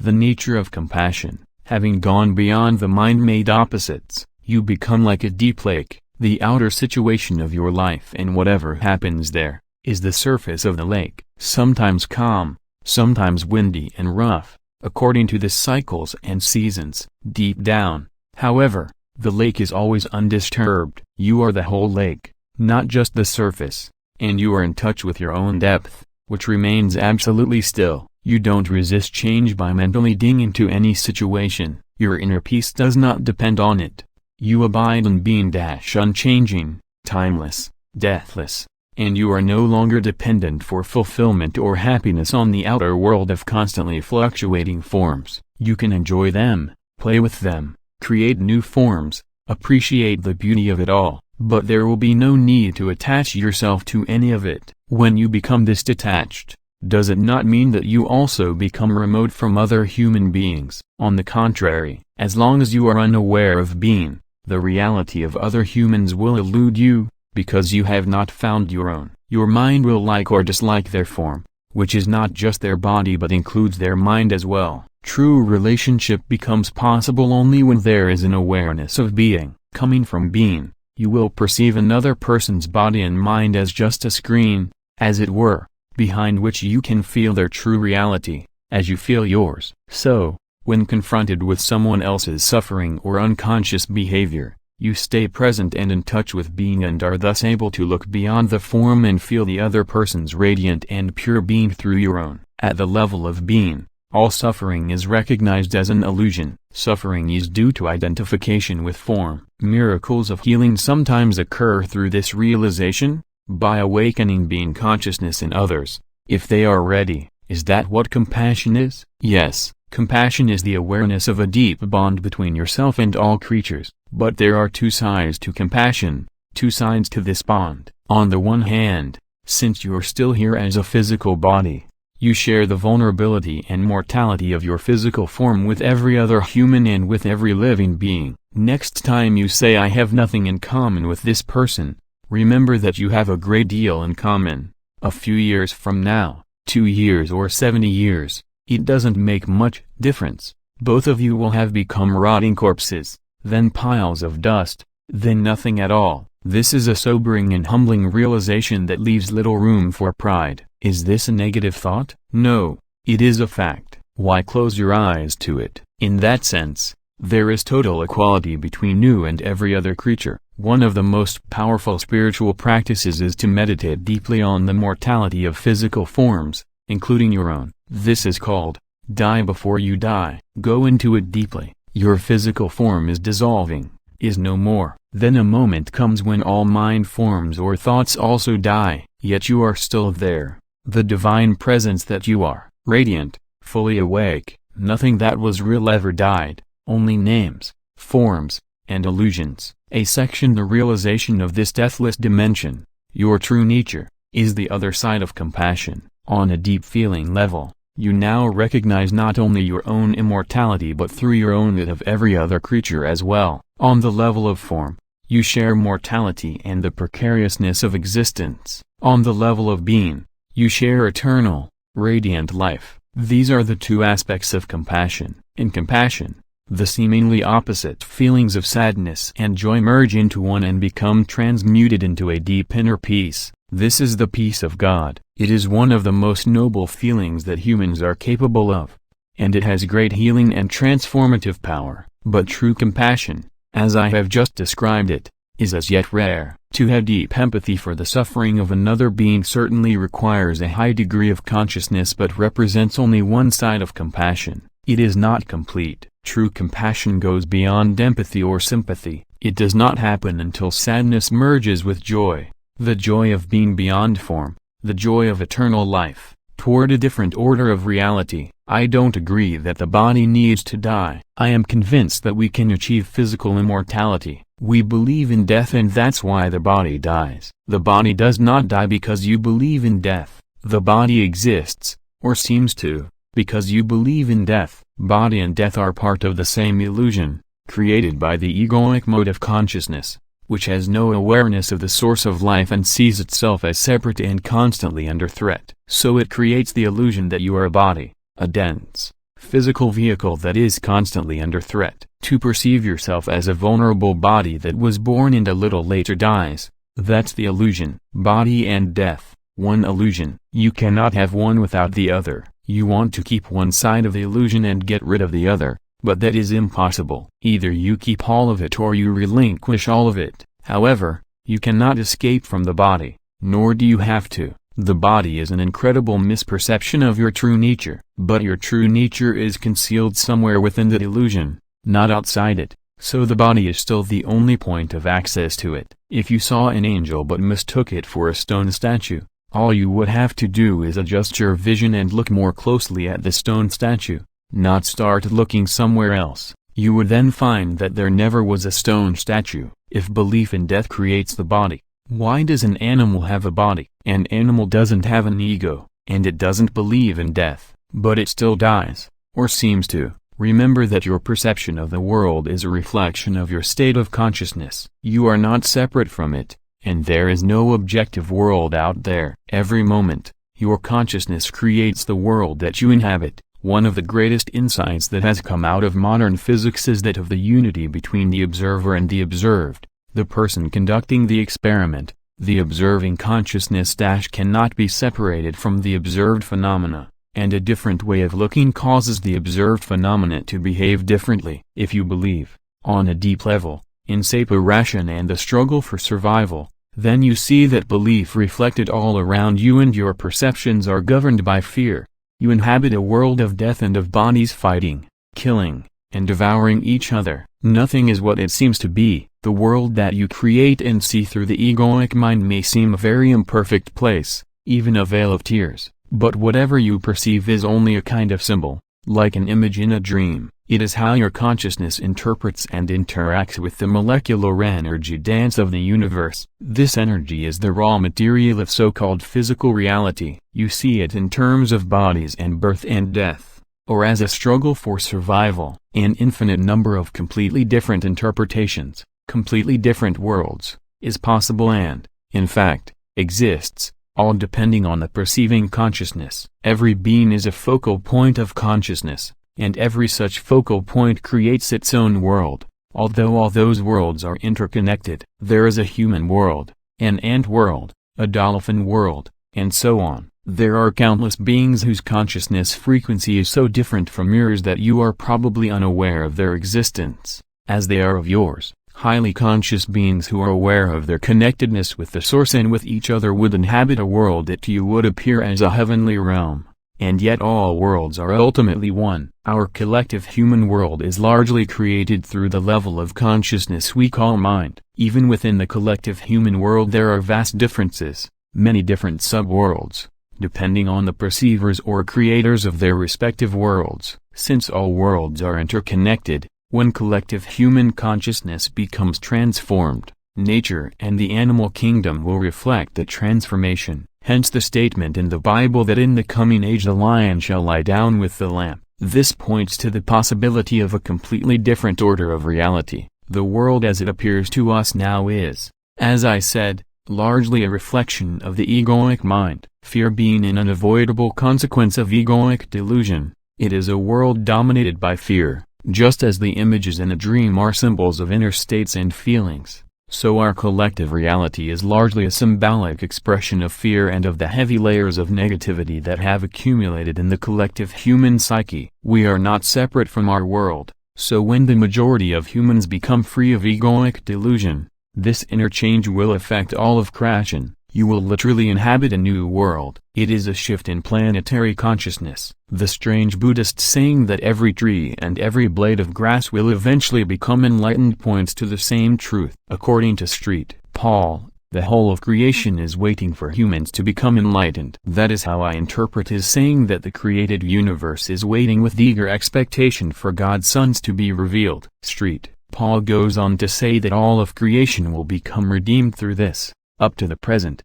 The nature of compassion, having gone beyond the mind-made opposites, you become like a deep lake. The outer situation of your life and whatever happens there, is the surface of the lake, sometimes calm, sometimes windy and rough, according to the cycles and seasons. Deep down, however, the lake is always undisturbed. You are the whole lake, not just the surface, and you are in touch with your own depth, which remains absolutely still. You don't resist change by mentally digging into any situation. Your inner peace does not depend on it. You abide in being unchanging, timeless, deathless, and you are no longer dependent for fulfillment or happiness on the outer world of constantly fluctuating forms. You can enjoy them, play with them, create new forms, appreciate the beauty of it all, but there will be no need to attach yourself to any of it. When you become this detached, does it not mean that you also become remote from other human beings? On the contrary, as long as you are unaware of being, the reality of other humans will elude you, because you have not found your own. Your mind will like or dislike their form, which is not just their body but includes their mind as well. True relationship becomes possible only when there is an awareness of being. Coming from being, you will perceive another person's body and mind as just a screen, as it were, behind which you can feel their true reality, as you feel yours. So, when confronted with someone else's suffering or unconscious behavior, you stay present and in touch with being and are thus able to look beyond the form and feel the other person's radiant and pure being through your own. At the level of being, all suffering is recognized as an illusion. Suffering is due to identification with form. Miracles of healing sometimes occur through this realization, by awakening being consciousness in others, if they are ready. Is that what compassion is? Yes, compassion is the awareness of a deep bond between yourself and all creatures. But there are two sides to compassion, two sides to this bond. On the one hand, since you are still here as a physical body, you share the vulnerability and mortality of your physical form with every other human and with every living being. Next time you say I have nothing in common with this person, remember that you have a great deal in common. A few years from now, 2 years or 70 years, it doesn't make much difference. Both of you will have become rotting corpses, then piles of dust, then nothing at all. This is a sobering and humbling realization that leaves little room for pride. Is this a negative thought? No, it is a fact. Why close your eyes to it? In that sense, there is total equality between you and every other creature. One of the most powerful spiritual practices is to meditate deeply on the mortality of physical forms, including your own. This is called, die before you die. Go into it deeply. Your physical form is dissolving, is no more. Then a moment comes when all mind forms or thoughts also die, yet you are still there. The divine presence that you are, radiant, fully awake, nothing that was real ever died, only names, forms, and illusions. A section. The realization of this deathless dimension, your true nature, is the other side of compassion. On a deep feeling level, you now recognize not only your own immortality but through your own that of every other creature as well. On the level of form, you share mortality and the precariousness of existence. On the level of being, you share eternal, radiant life. These are the two aspects of compassion. In compassion, the seemingly opposite feelings of sadness and joy merge into one and become transmuted into a deep inner peace. This is the peace of God. It is one of the most noble feelings that humans are capable of, and it has great healing and transformative power. But true compassion, as I have just described it, is as yet rare. To have deep empathy for the suffering of another being certainly requires a high degree of consciousness but represents only one side of compassion. It is not complete. True compassion goes beyond empathy or sympathy. It does not happen until sadness merges with joy, the joy of being beyond form, the joy of eternal life, toward a different order of reality. I don't agree that the body needs to die. I am convinced that we can achieve physical immortality. We believe in death and that's why the body dies. The body does not die because you believe in death. The body exists, or seems to, because you believe in death. Body and death are part of the same illusion, created by the egoic mode of consciousness, which has no awareness of the source of life and sees itself as separate and constantly under threat. So it creates the illusion that you are a body, a dense, physical vehicle that is constantly under threat. To perceive yourself as a vulnerable body that was born and a little later dies, that's the illusion. Body and death, one illusion. You cannot have one without the other. You want to keep one side of the illusion and get rid of the other, but that is impossible. Either you keep all of it or you relinquish all of it. However, you cannot escape from the body, nor do you have to. The body is an incredible misperception of your true nature. But your true nature is concealed somewhere within the illusion, not outside it, so the body is still the only point of access to it. If you saw an angel but mistook it for a stone statue, all you would have to do is adjust your vision and look more closely at the stone statue, not start looking somewhere else. You would then find that there never was a stone statue. If belief in death creates the body, why does an animal have a body? An animal doesn't have an ego, and it doesn't believe in death, but it still dies, or seems to. Remember that your perception of the world is a reflection of your state of consciousness. You are not separate from it, and there is no objective world out there. Every moment, your consciousness creates the world that you inhabit. One of the greatest insights that has come out of modern physics is that of the unity between the observer and the observed, the person conducting the experiment. The observing consciousness cannot be separated from the observed phenomena, and a different way of looking causes the observed phenomena to behave differently. If you believe, on a deep level, in separation and the struggle for survival, then you see that belief reflected all around you and your perceptions are governed by fear. You inhabit a world of death and of bodies fighting, killing, and devouring each other. Nothing is what it seems to be. The world that you create and see through the egoic mind may seem a very imperfect place, even a vale of tears, but whatever you perceive is only a kind of symbol, like an image in a dream. It is how your consciousness interprets and interacts with the molecular energy dance of the universe. This energy is the raw material of so-called physical reality. You see it in terms of bodies and birth and death, or as a struggle for survival. An infinite number of completely different interpretations, completely different worlds, is possible and, in fact, exists, all depending on the perceiving consciousness. Every being is a focal point of consciousness, and every such focal point creates its own world. Although all those worlds are interconnected, there is a human world, an ant world, a dolphin world, and so on. There are countless beings whose consciousness frequency is so different from yours that you are probably unaware of their existence, as they are of yours. Highly conscious beings who are aware of their connectedness with the source and with each other would inhabit a world that to you would appear as a heavenly realm, and yet all worlds are ultimately one. Our collective human world is largely created through the level of consciousness we call mind. Even within the collective human world there are vast differences, many different sub-worlds, depending on the perceivers or creators of their respective worlds. Since all worlds are interconnected, when collective human consciousness becomes transformed, nature and the animal kingdom will reflect the transformation. Hence the statement in the Bible that in the coming age the lion shall lie down with the lamb. This points to the possibility of a completely different order of reality. The world as it appears to us now is, as I said, largely a reflection of the egoic mind. Fear being an unavoidable consequence of egoic delusion, it is a world dominated by fear. Just as the images in a dream are symbols of inner states and feelings, so our collective reality is largely a symbolic expression of fear and of the heavy layers of negativity that have accumulated in the collective human psyche. We are not separate from our world, so when the majority of humans become free of egoic delusion, this interchange will affect all of creation. You will literally inhabit a new world. It is a shift in planetary consciousness. The strange Buddhist saying that every tree and every blade of grass will eventually become enlightened points to the same truth. According to St. Paul, the whole of creation is waiting for humans to become enlightened. That is how I interpret his saying that the created universe is waiting with eager expectation for God's sons to be revealed. St. Paul goes on to say that all of creation will become redeemed through this. Up to the present,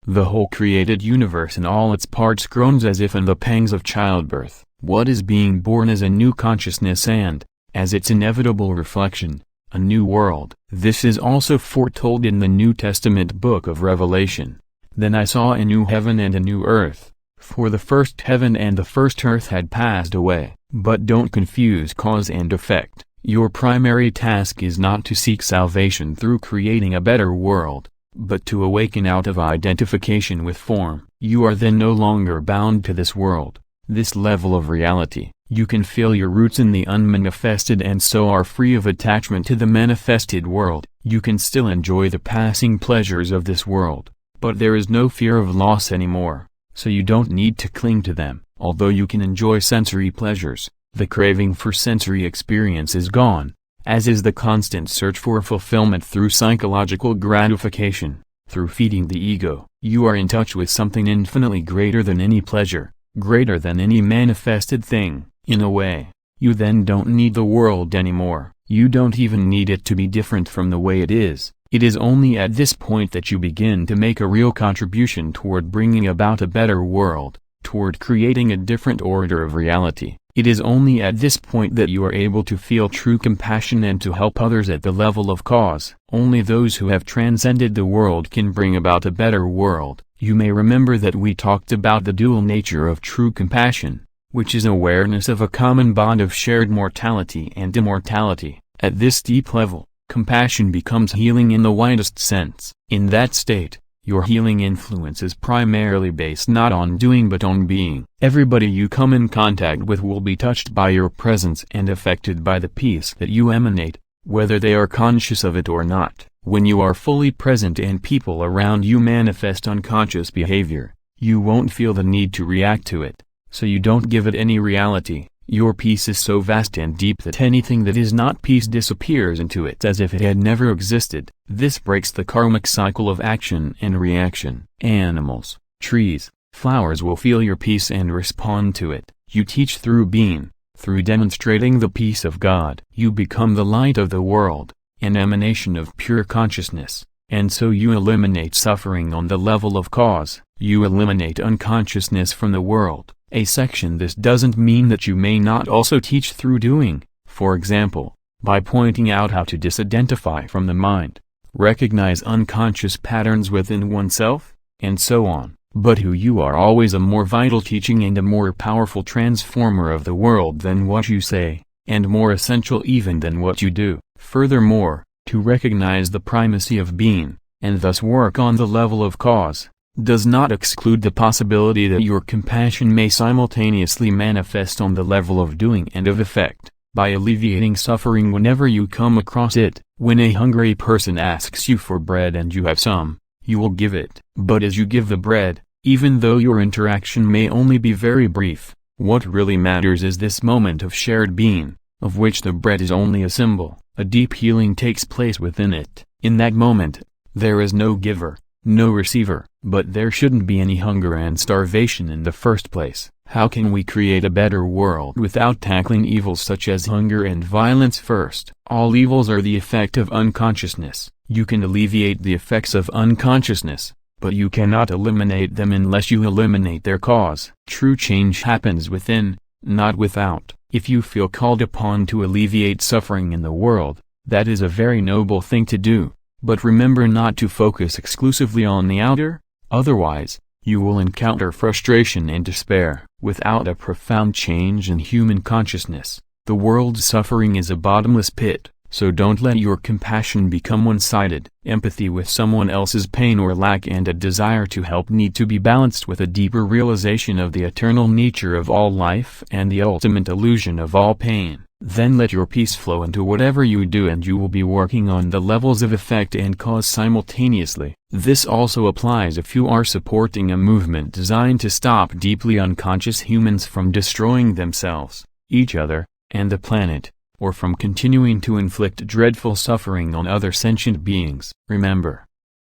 the whole created universe in all its parts groans as if in the pangs of childbirth. What is being born is a new consciousness and, as its inevitable reflection, a new world. This is also foretold in the New Testament book of Revelation. Then I saw a new heaven and a new earth, For the first heaven and the first earth had passed away. But don't confuse cause and effect. Your primary task is not to seek salvation through creating a better world, but to awaken out of identification with form. You are then no longer bound to this world, this level of reality. You can feel your roots in the unmanifested and so are free of attachment to the manifested world. You can still enjoy the passing pleasures of this world, but there is no fear of loss anymore, so you don't need to cling to them. Although you can enjoy sensory pleasures, the craving for sensory experience is gone, as is the constant search for fulfillment through psychological gratification. Through feeding the ego, you are in touch with something infinitely greater than any pleasure, greater than any manifested thing. In a way, you then don't need the world anymore. You don't even need it to be different from the way it is. It is only at this point that you begin to make a real contribution toward bringing about a better world, toward creating a different order of reality. It is only at this point that you are able to feel true compassion and to help others at the level of cause. Only those who have transcended the world can bring about a better world. You may remember that we talked about the dual nature of true compassion, which is awareness of a common bond of shared mortality and immortality. At this deep level, compassion becomes healing in the widest sense. In that state, your healing influence is primarily based not on doing but on being. Everybody you come in contact with will be touched by your presence and affected by the peace that you emanate, whether they are conscious of it or not. When you are fully present and people around you manifest unconscious behavior, you won't feel the need to react to it, so you don't give it any reality. Your peace is so vast and deep that anything that is not peace disappears into it as if it had never existed. This breaks the karmic cycle of action and reaction. Animals, trees, flowers will feel your peace and respond to it. You teach through being, through demonstrating the peace of God. You become the light of the world, an emanation of pure consciousness, and so you eliminate suffering on the level of cause. You eliminate unconsciousness from the world. This doesn't mean that you may not also teach through doing, for example, by pointing out how to disidentify from the mind, recognize unconscious patterns within oneself, and so on. But who you are always a more vital teaching and a more powerful transformer of the world than what you say, and more essential even than what you do. Furthermore, to recognize the primacy of being, and thus work on the level of cause, does not exclude the possibility that your compassion may simultaneously manifest on the level of doing and of effect, by alleviating suffering whenever you come across it. When a hungry person asks you for bread and you have some, you will give it. But as you give the bread, even though your interaction may only be very brief, what really matters is this moment of shared being, of which the bread is only a symbol. A deep healing takes place within it. In that moment, there is no giver, no receiver, but there shouldn't be any hunger and starvation in the first place. How can we create a better world without tackling evils such as hunger and violence first? All evils are the effect of unconsciousness. You can alleviate the effects of unconsciousness, but you cannot eliminate them unless you eliminate their cause. True change happens within, not without. If you feel called upon to alleviate suffering in the world, that is a very noble thing to do. But remember not to focus exclusively on the outer, otherwise, you will encounter frustration and despair. Without a profound change in human consciousness, the world's suffering is a bottomless pit, so don't let your compassion become one-sided. Empathy with someone else's pain or lack and a desire to help need to be balanced with a deeper realization of the eternal nature of all life and the ultimate illusion of all pain. Then let your peace flow into whatever you do and you will be working on the levels of effect and cause simultaneously. This also applies if you are supporting a movement designed to stop deeply unconscious humans from destroying themselves, each other, and the planet, or from continuing to inflict dreadful suffering on other sentient beings. Remember,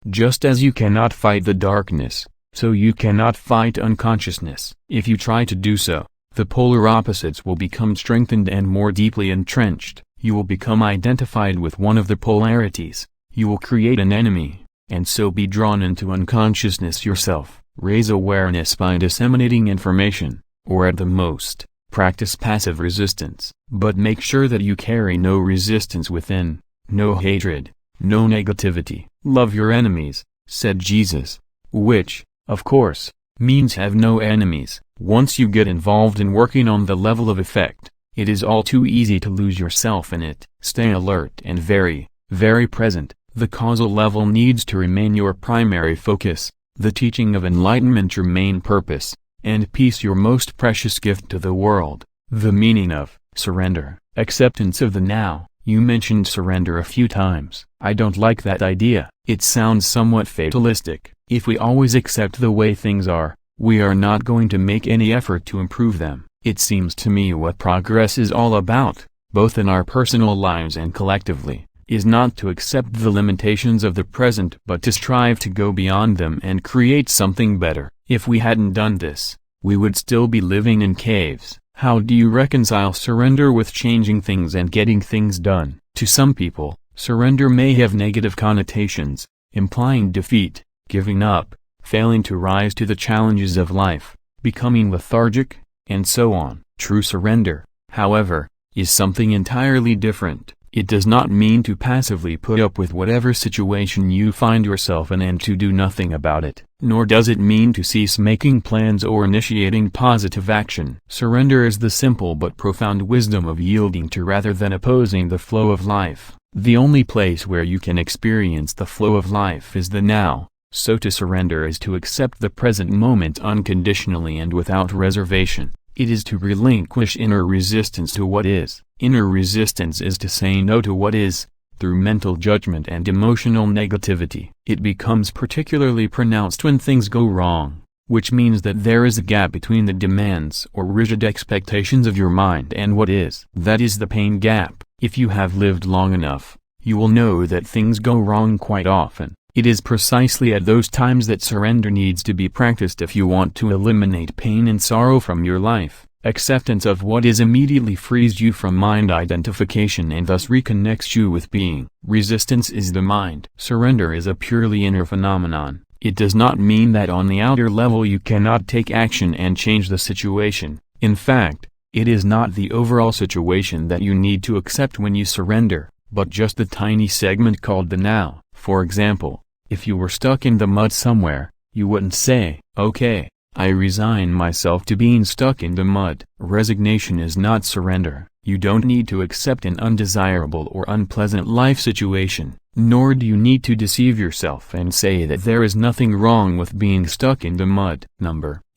just as you cannot fight the darkness, so you cannot fight unconsciousness. If you try to do so, the polar opposites will become strengthened and more deeply entrenched. You will become identified with one of the polarities. You will create an enemy, and so be drawn into unconsciousness yourself. Raise awareness by disseminating information, or at the most, practice passive resistance. But make sure that you carry no resistance within, no hatred, no negativity. Love your enemies, said Jesus, which, of course, Means have no enemies. Once you get involved in working on the level of effect, it is all too easy to lose yourself in it. Stay alert and very, very present. The causal level needs to remain your primary focus, the teaching of enlightenment your main purpose, and peace your most precious gift to the world. The meaning of surrender, acceptance of the now. You mentioned surrender a few times. I don't like that idea. It sounds somewhat fatalistic. If we always accept the way things are, we are not going to make any effort to improve them. It seems to me what progress is all about, both in our personal lives and collectively, is not to accept the limitations of the present but to strive to go beyond them and create something better. If we hadn't done this, we would still be living in caves. How do you reconcile surrender with changing things and getting things done? To some people, surrender may have negative connotations, implying defeat, giving up, failing to rise to the challenges of life, becoming lethargic, and so on. True surrender, however, is something entirely different. It does not mean to passively put up with whatever situation you find yourself in and to do nothing about it. Nor does it mean to cease making plans or initiating positive action. Surrender is the simple but profound wisdom of yielding to rather than opposing the flow of life. The only place where you can experience the flow of life is the now. So to surrender is to accept the present moment unconditionally and without reservation. It is to relinquish inner resistance to what is. Inner resistance is to say no to what is, through mental judgment and emotional negativity. It becomes particularly pronounced when things go wrong, which means that there is a gap between the demands or rigid expectations of your mind and what is. That is the pain gap. If you have lived long enough, you will know that things go wrong quite often. It is precisely at those times that surrender needs to be practiced if you want to eliminate pain and sorrow from your life. Acceptance of what is immediately frees you from mind identification and thus reconnects you with being. Resistance is the mind. Surrender is a purely inner phenomenon. It does not mean that on the outer level you cannot take action and change the situation. In fact, it is not the overall situation that you need to accept when you surrender, but just the tiny segment called the now. For example, if you were stuck in the mud somewhere, you wouldn't say, "Okay, I resign myself to being stuck in the mud." Resignation is not surrender. You don't need to accept an undesirable or unpleasant life situation, nor do you need to deceive yourself and say that there is nothing wrong with being stuck in the mud.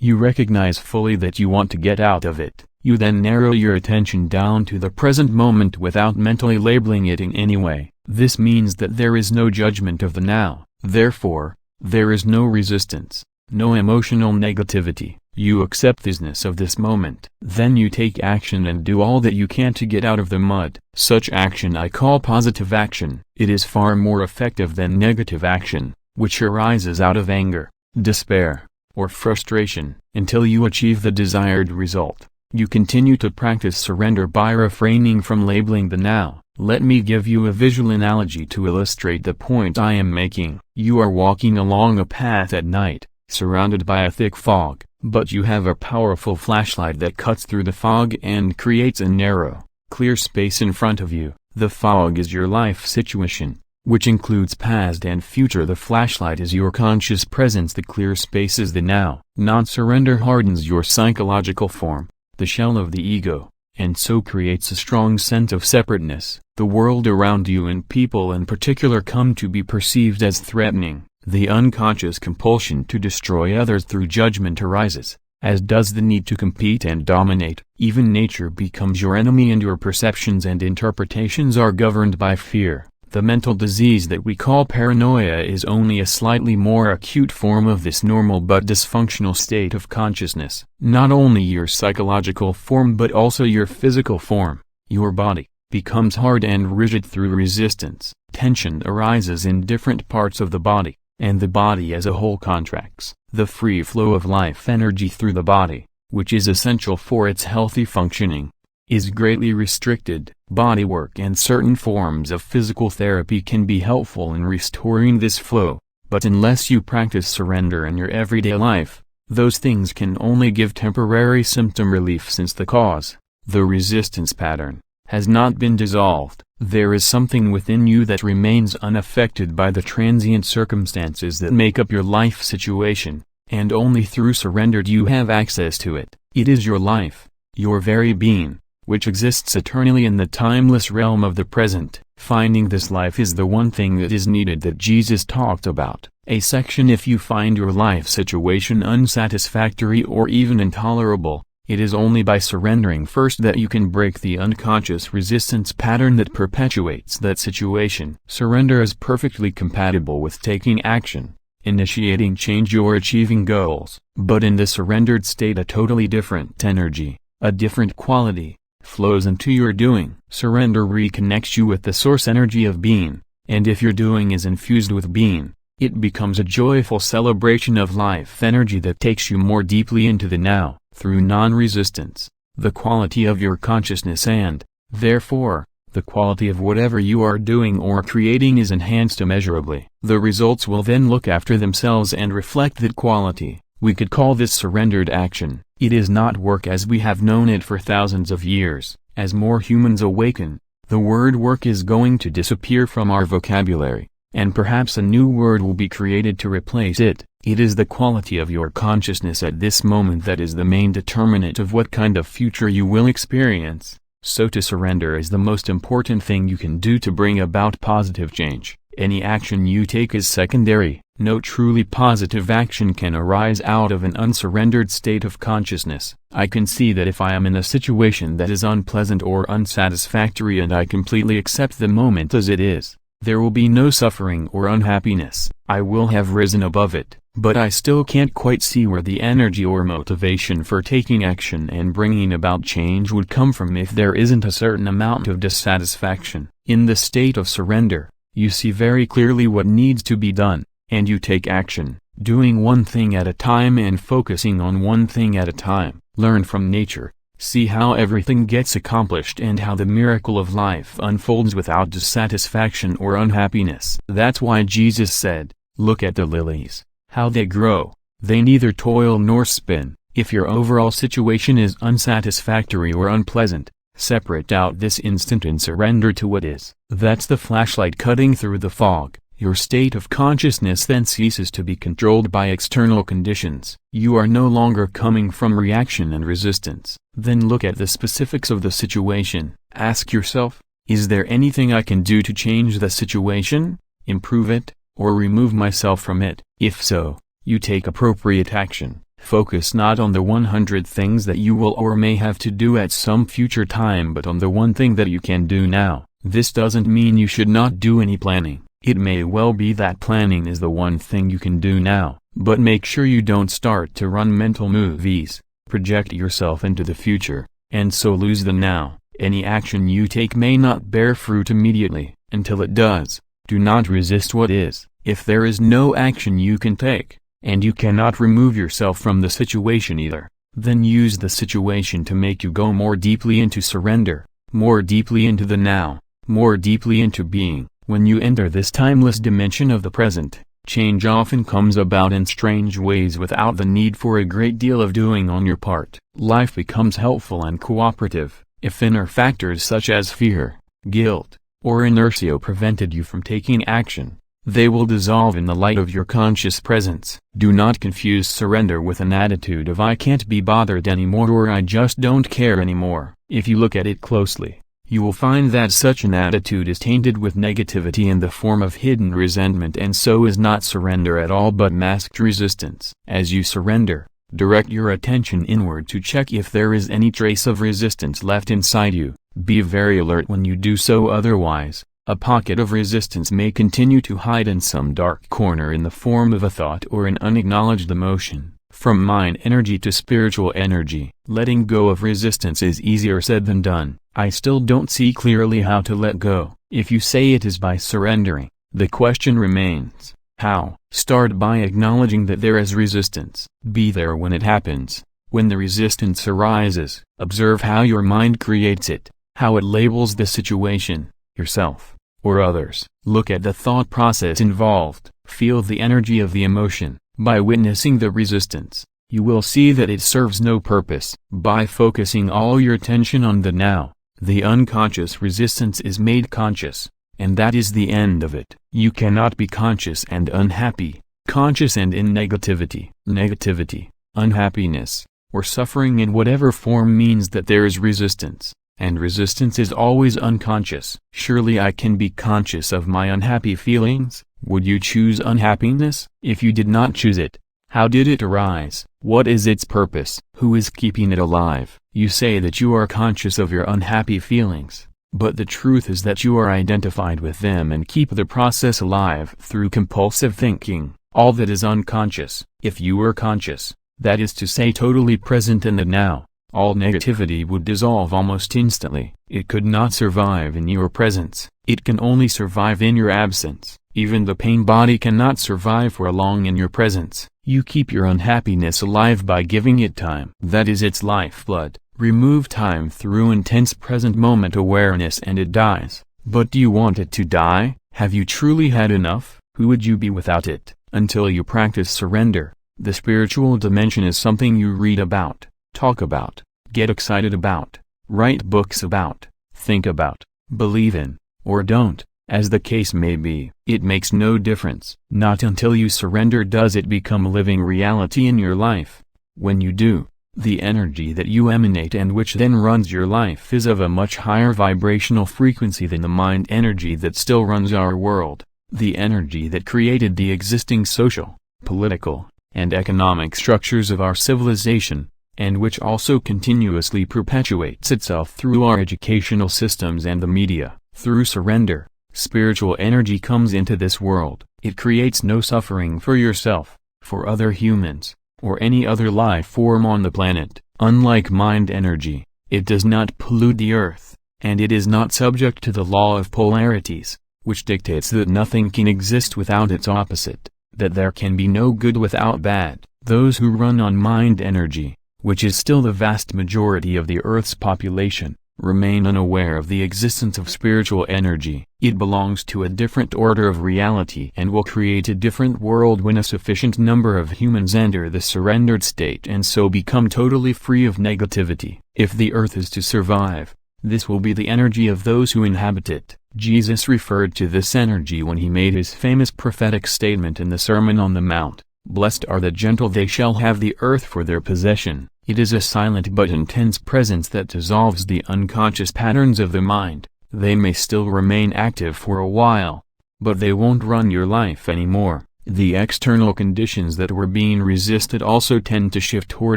You recognize fully that you want to get out of it. You then narrow your attention down to the present moment without mentally labeling it in any way. This means that there is no judgment of the now. Therefore, there is no resistance, no emotional negativity. You accept the isness of this moment. Then you take action and do all that you can to get out of the mud. Such action I call positive action. It is far more effective than negative action, which arises out of anger, despair, or frustration. Until you achieve the desired result, you continue to practice surrender by refraining from labeling the now. Let me give you a visual analogy to illustrate the point I am making. You are walking along a path at night, surrounded by a thick fog, but you have a powerful flashlight that cuts through the fog and creates a narrow, clear space in front of you. The fog is your life situation, which includes past and future. The flashlight is your conscious presence. The clear space is the now. Non-surrender hardens your psychological form, the shell of the ego, and so creates a strong sense of separateness. The world around you and people in particular come to be perceived as threatening. The unconscious compulsion to destroy others through judgment arises, as does the need to compete and dominate. Even nature becomes your enemy and your perceptions and interpretations are governed by fear. The mental disease that we call paranoia is only a slightly more acute form of this normal but dysfunctional state of consciousness. Not only your psychological form but also your physical form, your body, becomes hard and rigid through resistance. Tension arises in different parts of the body, and the body as a whole contracts. The free flow of life energy through the body, which is essential for its healthy functioning, is greatly restricted. Bodywork and certain forms of physical therapy can be helpful in restoring this flow, but unless you practice surrender in your everyday life, those things can only give temporary symptom relief since the cause, the resistance pattern, has not been dissolved. There is something within you that remains unaffected by the transient circumstances that make up your life situation, and only through surrender do you have access to it. It is your life, your very being, which exists eternally in the timeless realm of the present. Finding this life is the one thing that is needed that Jesus talked about. A section: if you find your life situation unsatisfactory or even intolerable, it is only by surrendering first that you can break the unconscious resistance pattern that perpetuates that situation. Surrender is perfectly compatible with taking action, initiating change or achieving goals. But in the surrendered state a totally different energy, a different quality, flows into your doing. Surrender reconnects you with the source energy of being, and if your doing is infused with being, it becomes a joyful celebration of life energy that takes you more deeply into the now, through non-resistance. The quality of your consciousness and, therefore, the quality of whatever you are doing or creating is enhanced immeasurably. The results will then look after themselves and reflect that quality. We could call this surrendered action. It is not work as we have known it for thousands of years. As more humans awaken, the word work is going to disappear from our vocabulary, and perhaps a new word will be created to replace it. It is the quality of your consciousness at this moment that is the main determinant of what kind of future you will experience. So to surrender is the most important thing you can do to bring about positive change. Any action you take is secondary. No truly positive action can arise out of an unsurrendered state of consciousness. I can see that if I am in a situation that is unpleasant or unsatisfactory and I completely accept the moment as it is, there will be no suffering or unhappiness. I will have risen above it, but I still can't quite see where the energy or motivation for taking action and bringing about change would come from if there isn't a certain amount of dissatisfaction. In the state of surrender, you see very clearly what needs to be done, and you take action, doing one thing at a time and focusing on one thing at a time. Learn from nature, see how everything gets accomplished and how the miracle of life unfolds without dissatisfaction or unhappiness. That's why Jesus said, "Look at the lilies, how they grow, they neither toil nor spin." If your overall situation is unsatisfactory or unpleasant, separate out this instant and surrender to what is. That's the flashlight cutting through the fog. Your state of consciousness then ceases to be controlled by external conditions. You are no longer coming from reaction and resistance. Then look at the specifics of the situation. Ask yourself, is there anything I can do to change the situation, improve it, or remove myself from it? If so, you take appropriate action. Focus not on the 100 things that you will or may have to do at some future time but on the one thing that you can do now. This doesn't mean you should not do any planning. It may well be that planning is the one thing you can do now, but make sure you don't start to run mental movies, project yourself into the future, and so lose the now. Any action you take may not bear fruit immediately. Until it does, do not resist what is. If there is no action you can take, and you cannot remove yourself from the situation either, then use the situation to make you go more deeply into surrender, more deeply into the now, more deeply into being. When you enter this timeless dimension of the present, change often comes about in strange ways without the need for a great deal of doing on your part. Life becomes helpful and cooperative. If inner factors such as fear, guilt, or inertia prevented you from taking action, they will dissolve in the light of your conscious presence. Do not confuse surrender with an attitude of "I can't be bothered anymore" or "I just don't care anymore." If you look at it closely, you will find that such an attitude is tainted with negativity in the form of hidden resentment and so is not surrender at all but masked resistance. As you surrender, direct your attention inward to check if there is any trace of resistance left inside you. Be very alert when you do so, otherwise, a pocket of resistance may continue to hide in some dark corner in the form of a thought or an unacknowledged emotion. From mind energy to spiritual energy, letting go of resistance is easier said than done. I still don't see clearly how to let go. If you say it is by surrendering, the question remains, how? Start by acknowledging that there is resistance. Be there when it happens. When the resistance arises, observe how your mind creates it, how it labels the situation, yourself, or others. Look at the thought process involved. Feel the energy of the emotion. By witnessing the resistance, you will see that it serves no purpose. By focusing all your attention on the now, the unconscious resistance is made conscious, and that is the end of it. You cannot be conscious and unhappy, conscious and in negativity. Negativity, unhappiness, or suffering in whatever form means that there is resistance, and resistance is always unconscious. Surely I can be conscious of my unhappy feelings. Would you choose unhappiness? If you did not choose it, how did it arise? What is its purpose? Who is keeping it alive? You say that you are conscious of your unhappy feelings, but the truth is that you are identified with them and keep the process alive through compulsive thinking. All that is unconscious. If you were conscious, that is to say totally present in the now, all negativity would dissolve almost instantly. It could not survive in your presence. It can only survive in your absence. Even the pain body cannot survive for long in your presence. You keep your unhappiness alive by giving it time. That is its lifeblood. Remove time through intense present moment awareness and it dies. But do you want it to die? Have you truly had enough? Who would you be without it? Until you practice surrender, the spiritual dimension is something you read about, talk about, get excited about, write books about, think about, believe in, or don't, as the case may be. It makes no difference. Not until you surrender does it become a living reality in your life. When you do, the energy that you emanate and which then runs your life is of a much higher vibrational frequency than the mind energy that still runs our world. The energy that created the existing social, political, and economic structures of our civilization, and which also continuously perpetuates itself through our educational systems and the media. Through surrender, spiritual energy comes into this world. It creates no suffering for yourself, for other humans, or any other life form on the planet. Unlike mind energy, it does not pollute the earth, and it is not subject to the law of polarities, which dictates that nothing can exist without its opposite, that there can be no good without bad. Those who run on mind energy, which is still the vast majority of the Earth's population, remain unaware of the existence of spiritual energy. It belongs to a different order of reality and will create a different world when a sufficient number of humans enter the surrendered state and so become totally free of negativity. If the Earth is to survive, this will be the energy of those who inhabit it. Jesus referred to this energy when he made his famous prophetic statement in the Sermon on the Mount, "Blessed are the gentle, they shall have the earth for their possession." It is a silent but intense presence that dissolves the unconscious patterns of the mind. They may still remain active for a while, but they won't run your life anymore. The external conditions that were being resisted also tend to shift or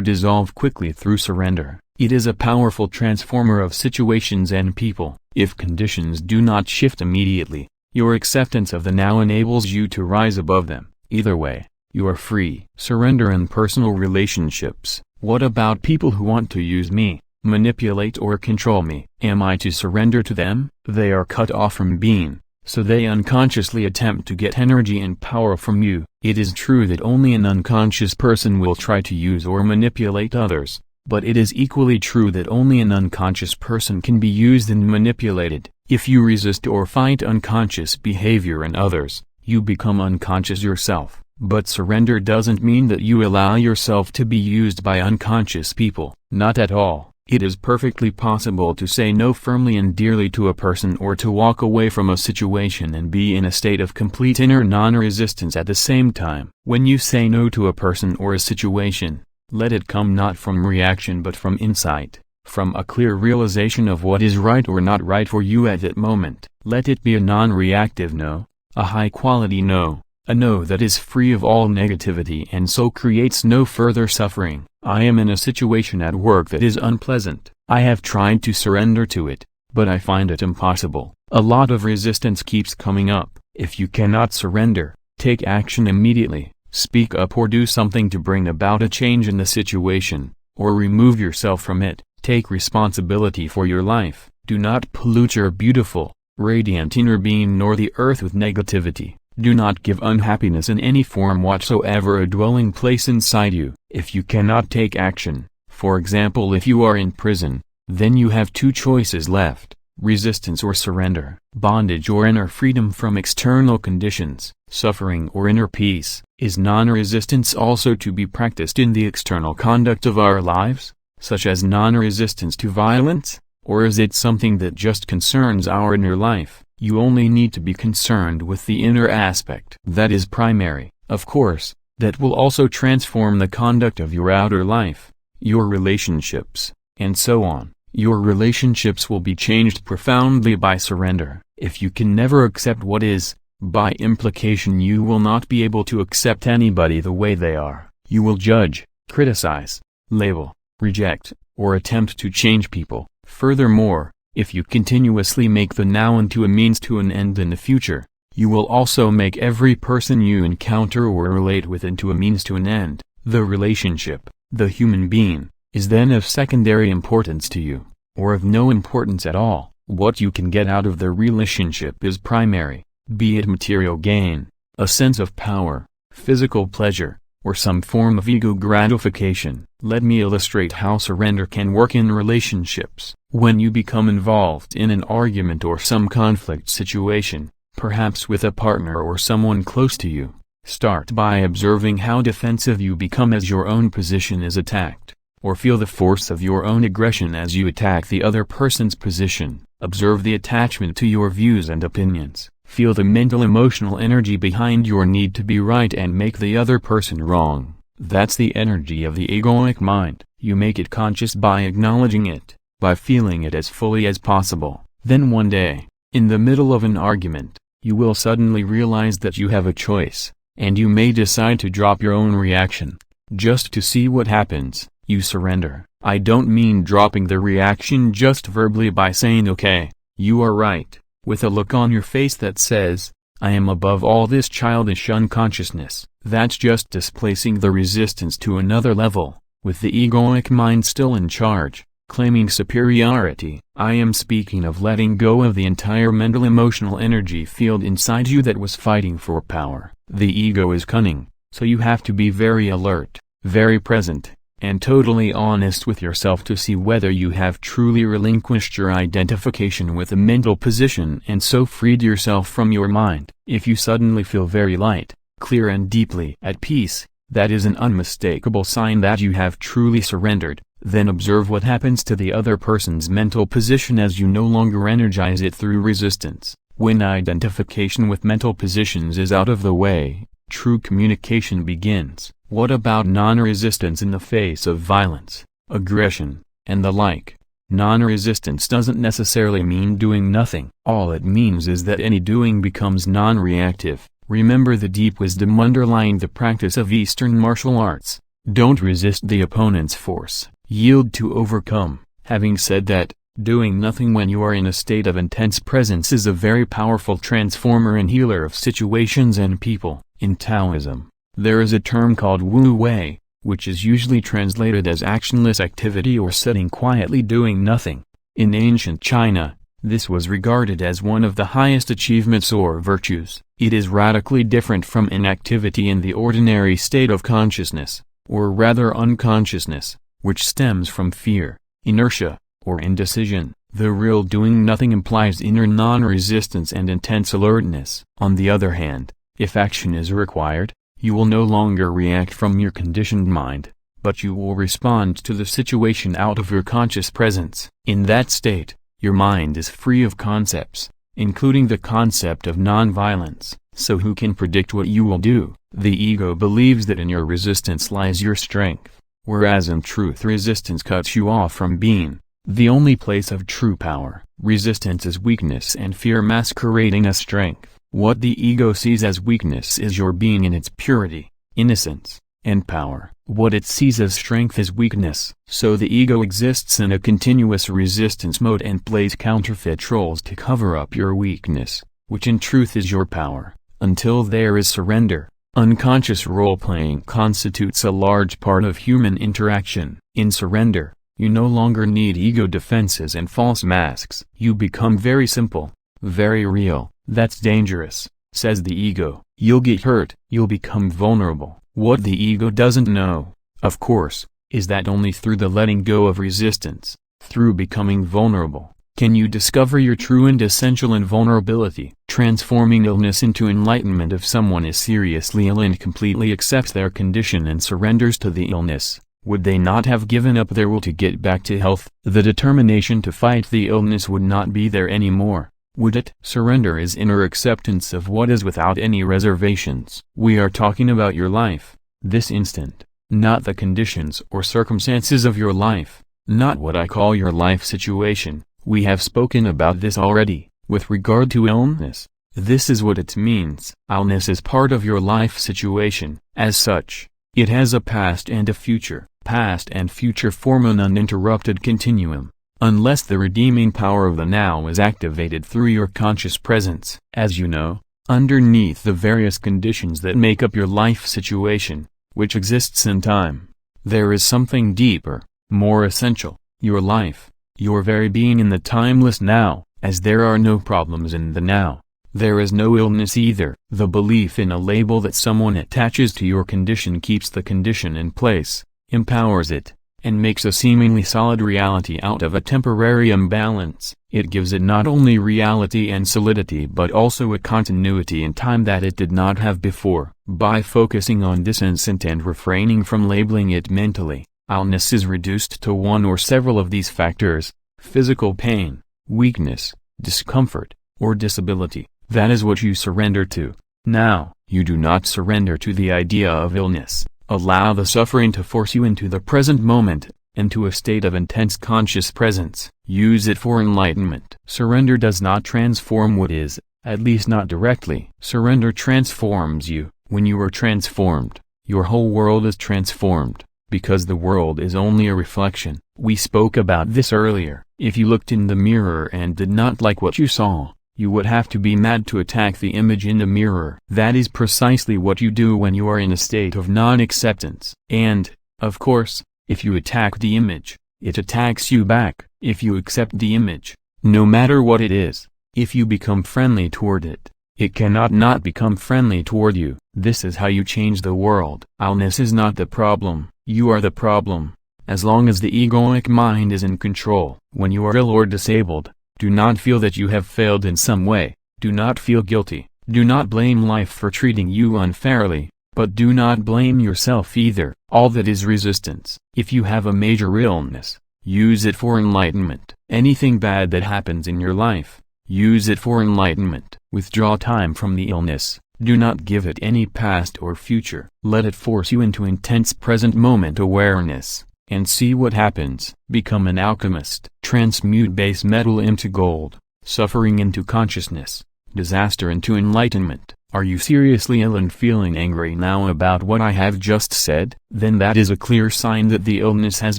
dissolve quickly through surrender. It is a powerful transformer of situations and people. If conditions do not shift immediately, your acceptance of the now enables you to rise above them. Either way, you are free. Surrender in personal relationships. What about people who want to use me, manipulate or control me? Am I to surrender to them? They are cut off from being, so they unconsciously attempt to get energy and power from you. It is true that only an unconscious person will try to use or manipulate others, but it is equally true that only an unconscious person can be used and manipulated. If you resist or fight unconscious behavior in others, you become unconscious yourself. But surrender doesn't mean that you allow yourself to be used by unconscious people. Not at all. It is perfectly possible to say no firmly and dearly to a person or to walk away from a situation and be in a state of complete inner non-resistance at the same time. When you say no to a person or a situation, let it come not from reaction but from insight, from a clear realization of what is right or not right for you at that moment. Let it be a non-reactive no, a high-quality no, a no that is free of all negativity and so creates no further suffering. I am in a situation at work that is unpleasant. I have tried to surrender to it, but I find it impossible. A lot of resistance keeps coming up. If you cannot surrender, take action immediately. Speak up or do something to bring about a change in the situation, or remove yourself from it. Take responsibility for your life. Do not pollute your beautiful, radiant inner being nor the earth with negativity. Do not give unhappiness in any form whatsoever a dwelling place inside you. If you cannot take action, for example if you are in prison, then you have two choices left: resistance or surrender, bondage or inner freedom from external conditions, suffering or inner peace. Is non-resistance also to be practiced in the external conduct of our lives, such as non-resistance to violence, or is it something that just concerns our inner life? You only need to be concerned with the inner aspect. That is primary. Of course, that will also transform the conduct of your outer life, your relationships, and so on. Your relationships will be changed profoundly by surrender. If you can never accept what is, by implication you will not be able to accept anybody the way they are. You will judge, criticize, label, reject, or attempt to change people. Furthermore, if you continuously make the now into a means to an end in the future, you will also make every person you encounter or relate with into a means to an end. The relationship, the human being, is then of secondary importance to you, or of no importance at all. What you can get out of the relationship is primary, be it material gain, a sense of power, physical pleasure, or some form of ego gratification. Let me illustrate how surrender can work in relationships. When you become involved in an argument or some conflict situation, perhaps with a partner or someone close to you, start by observing how defensive you become as your own position is attacked, or feel the force of your own aggression as you attack the other person's position. Observe the attachment to your views and opinions. Feel the mental emotional energy behind your need to be right and make the other person wrong. That's the energy of the egoic mind. You make it conscious by acknowledging it, by feeling it as fully as possible. Then one day, in the middle of an argument, you will suddenly realize that you have a choice, and you may decide to drop your own reaction, just to see what happens. You surrender. I don't mean dropping the reaction just verbally by saying okay, you are right, with a look on your face that says, I am above all this childish unconsciousness. That's just displacing the resistance to another level, with the egoic mind still in charge, claiming superiority. I am speaking of letting go of the entire mental emotional energy field inside you that was fighting for power. The ego is cunning, so you have to be very alert, very present, and totally honest with yourself to see whether you have truly relinquished your identification with a mental position and so freed yourself from your mind. If you suddenly feel very light, clear and deeply at peace, that is an unmistakable sign that you have truly surrendered. Then observe what happens to the other person's mental position as you no longer energize it through resistance. When identification with mental positions is out of the way, true communication begins. What about non-resistance in the face of violence, aggression, and the like? Non-resistance doesn't necessarily mean doing nothing. All it means is that any doing becomes non-reactive. Remember the deep wisdom underlying the practice of Eastern martial arts. Don't resist the opponent's force. Yield to overcome. Having said that, doing nothing when you are in a state of intense presence is a very powerful transformer and healer of situations and people. In Taoism, there is a term called Wu Wei, which is usually translated as actionless activity or sitting quietly doing nothing. In ancient China, this was regarded as one of the highest achievements or virtues. It is radically different from inactivity in the ordinary state of consciousness, or rather unconsciousness, which stems from fear, inertia, or indecision. The real doing nothing implies inner non-resistance and intense alertness. On the other hand, if action is required, you will no longer react from your conditioned mind, but you will respond to the situation out of your conscious presence. In that state, your mind is free of concepts, including the concept of non-violence. So who can predict what you will do? The ego believes that in your resistance lies your strength, whereas in truth resistance cuts you off from being the only place of true power. Resistance is weakness and fear masquerading as strength. What the ego sees as weakness is your being in its purity, innocence, and power. What it sees as strength is weakness. So the ego exists in a continuous resistance mode and plays counterfeit roles to cover up your weakness, which in truth is your power. Until there is surrender, unconscious role-playing constitutes a large part of human interaction. In surrender, you no longer need ego defenses and false masks. You become very simple, very real. That's dangerous, says the ego. You'll get hurt. You'll become vulnerable. What the ego doesn't know, of course, is that only through the letting go of resistance, through becoming vulnerable, can you discover your true and essential invulnerability. Transforming illness into enlightenment. If someone is seriously ill and completely accepts their condition and surrenders to the illness, would they not have given up their will to get back to health? The determination to fight the illness would not be there anymore. Would it? Surrender is inner acceptance of what is without any reservations. We are talking about your life, this instant, not the conditions or circumstances of your life, not what I call your life situation. We have spoken about this already, with regard to illness. This is what it means. Illness is part of your life situation. As such, it has a past and a future. Past and future form an uninterrupted continuum, unless the redeeming power of the now is activated through your conscious presence. As you know, underneath the various conditions that make up your life situation, which exists in time, there is something deeper, more essential, your life, your very being in the timeless now. As there are no problems in the now, there is no illness either. The belief in a label that someone attaches to your condition keeps the condition in place, empowers it, and makes a seemingly solid reality out of a temporary imbalance. It gives it not only reality and solidity but also a continuity in time that it did not have before. By focusing on this instant and refraining from labeling it mentally, illness is reduced to one or several of these factors: physical pain, weakness, discomfort, or disability. That is what you surrender to. Now, you do not surrender to the idea of illness. Allow the suffering to force you into the present moment, into a state of intense conscious presence. Use it for enlightenment. Surrender does not transform what is, at least not directly. Surrender transforms you. When you are transformed, your whole world is transformed, because the world is only a reflection. We spoke about this earlier. If you looked in the mirror and did not like what you saw, you would have to be mad to attack the image in the mirror. That is precisely what you do when you are in a state of non-acceptance. And, of course, if you attack the image, it attacks you back. If you accept the image, no matter what it is, if you become friendly toward it, it cannot not become friendly toward you. This is how you change the world. Illness is not the problem, you are the problem. As long as the egoic mind is in control. When you are ill or disabled, do not feel that you have failed in some way. Do not feel guilty. Do not blame life for treating you unfairly, but do not blame yourself either. All that is resistance. If you have a major illness, use it for enlightenment. Anything bad that happens in your life, use it for enlightenment. Withdraw time from the illness. Do not give it any past or future. Let it force you into intense present moment awareness, and see what happens. Become an alchemist. Transmute base metal into gold, suffering into consciousness, disaster into enlightenment. Are you seriously ill and feeling angry now about what I have just said? Then that is a clear sign that the illness has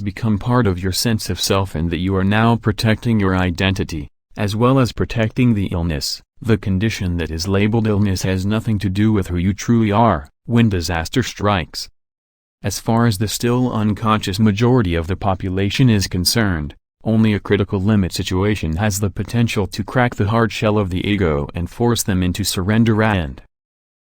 become part of your sense of self and that you are now protecting your identity, as well as protecting the illness. The condition that is labeled illness has nothing to do with who you truly are when disaster strikes. As far as the still unconscious majority of the population is concerned, only a critical limit situation has the potential to crack the hard shell of the ego and force them into surrender and